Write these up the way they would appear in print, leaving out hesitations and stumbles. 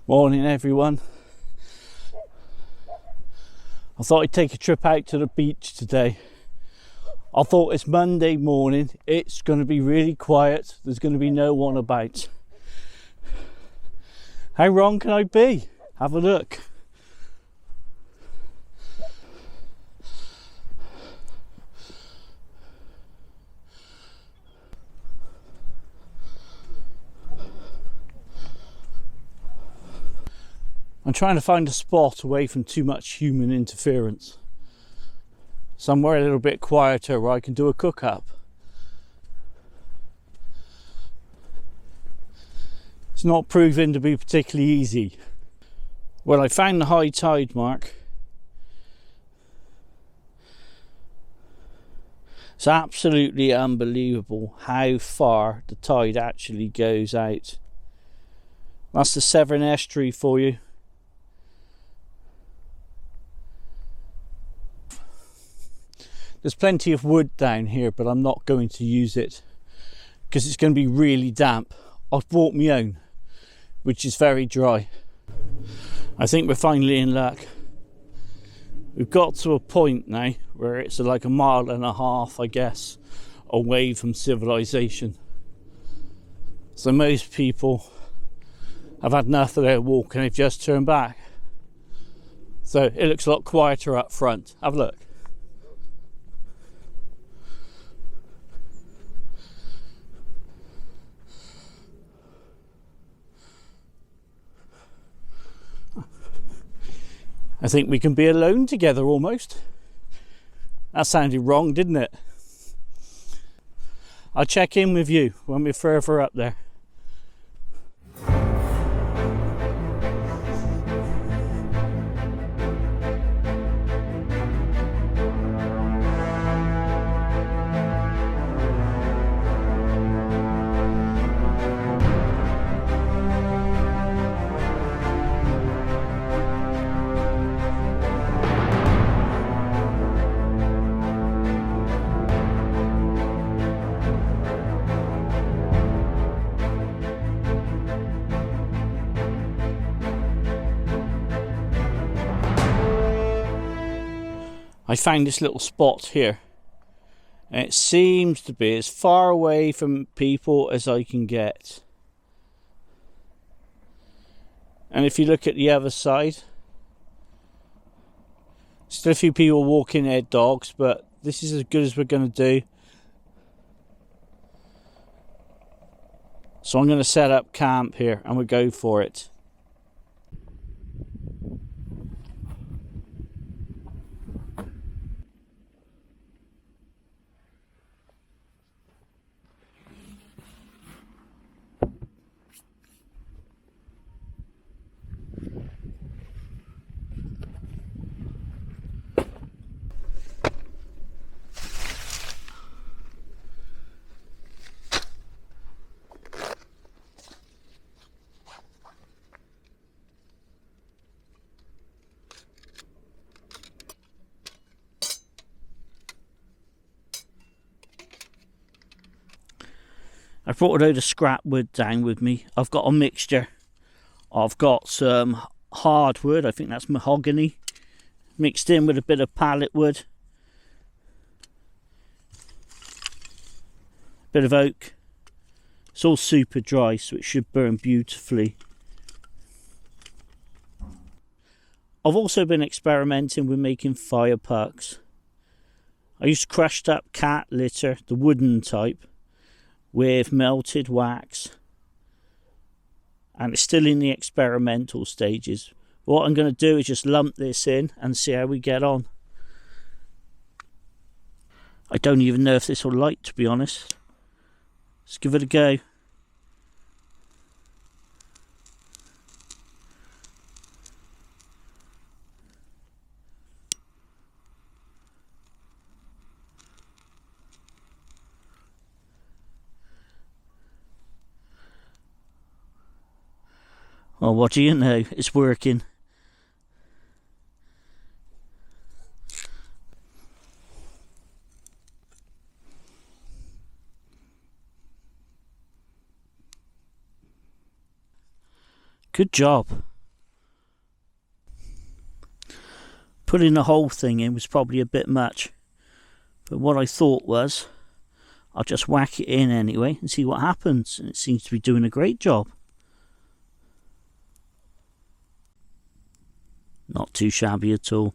Morning everyone. I thought I'd take a trip out to the beach today. I thought it's Monday morning, it's going to be really quiet, there's going to be no one about. How wrong can I be? Have a look. I'm trying to find a spot away from too much human interference. Somewhere a little bit quieter where I can do a cook up. It's not proving to be particularly easy. Well, I found the high tide mark. It's absolutely unbelievable how far the tide actually goes out. That's the Severn Estuary for you. There's plenty of wood down here, but I'm not going to use it because it's going to be really damp. I've brought my own, which is very dry. I think we're finally in luck. We've got to a point now where it's like a mile and a half, I guess, away from civilization. So most people have had enough of their walk and they've just turned back. So it looks a lot quieter up front. Have a look. I think we can be alone together almost. That sounded wrong, didn't it? I'll check in with you when we're further up there. I found this little spot here, and it seems to be as far away from people as I can get. And if you look at the other side, still a few people walking their dogs, but this is as good as we're going to do. So I'm going to set up camp here and we'll go for it. I brought a load of scrap wood down with me. I've got a mixture. I've got some hardwood, I think that's mahogany, mixed in with a bit of pallet wood, a bit of oak. It's all super dry, so it should burn beautifully. I've also been experimenting with making fire pucks. I used crushed up cat litter, the wooden type, with melted wax, and it's still in the experimental stages. What I'm going to do is just lump this in and see how we get on. I don't even know if this will light, to be honest. Let's give it a go. Well, what do you know? It's working. Good job. putting the whole thing in was probably a bit much. But what I thought was, I'll just whack it in anyway and see what happens. And it seems to be doing a great job. Not too shabby at all.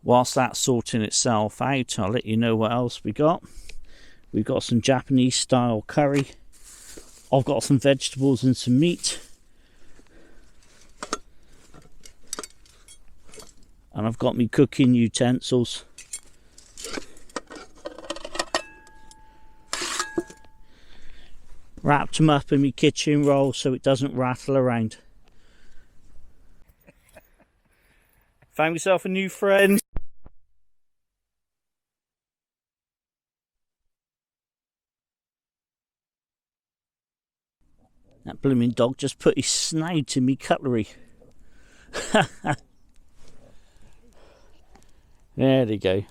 Whilst that's sorting itself out, I'll let you know what else we got. We've got some Japanese style curry. I've got some vegetables and some meat. And I've got me cooking utensils. Wrapped them up in my kitchen roll so it doesn't rattle around. Found myself a new friend. That blooming dog just put his snout in me cutlery. There they go.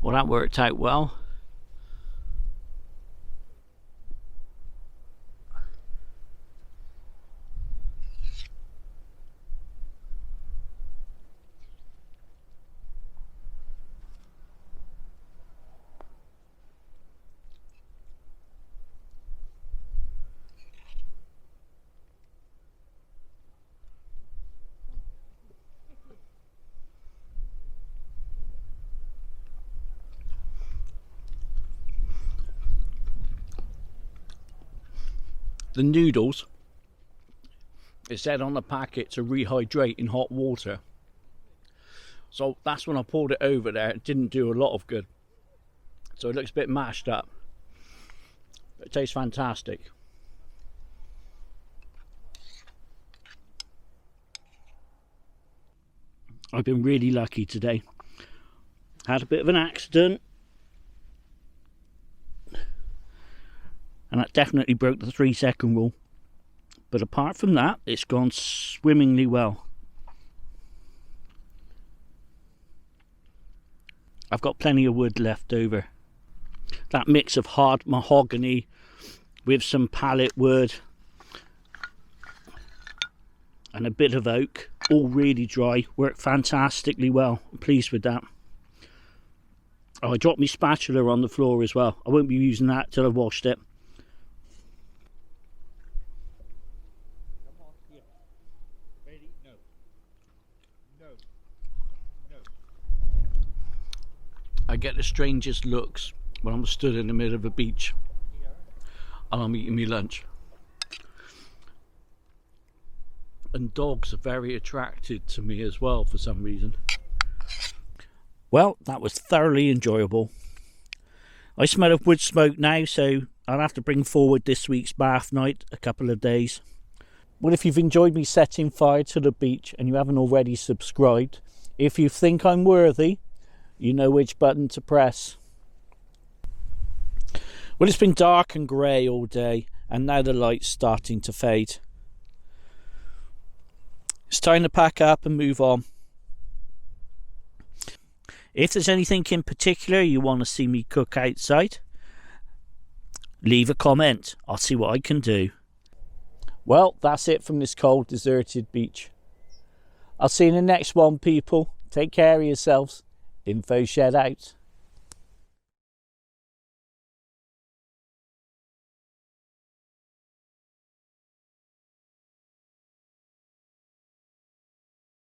Well, that worked out well. The noodles, it said on the packet to rehydrate in hot water. So that's when I poured it over there. It didn't do a lot of good. So it looks a bit mashed up. It tastes fantastic. I've been really lucky today. Had a bit of an accident. And that definitely broke the 3-second rule. But apart from that, it's gone swimmingly well. I've got plenty of wood left over. That mix of hard mahogany with some pallet wood and a bit of oak, all really dry, worked fantastically well. I'm pleased with that. Oh, I dropped my spatula on the floor as well. I won't be using that till I've washed it. I get the strangest looks when I'm stood in the middle of a beach and I'm eating my lunch. And dogs are very attracted to me as well for some reason. Well, that was thoroughly enjoyable. I smell of wood smoke now, so I'll have to bring forward this week's bath night a couple of days. Well, if you've enjoyed me setting fire to the beach and you haven't already subscribed, if you think I'm worthy, you know which button to press. Well, it's been dark and grey all day, and now the light's starting to fade. It's time to pack up and move on. If there's anything in particular you want to see me cook outside, leave a comment. I'll see what I can do. Well, that's it from this cold, deserted beach. I'll see you in the next one, people. Take care of yourselves. InfoZhed out.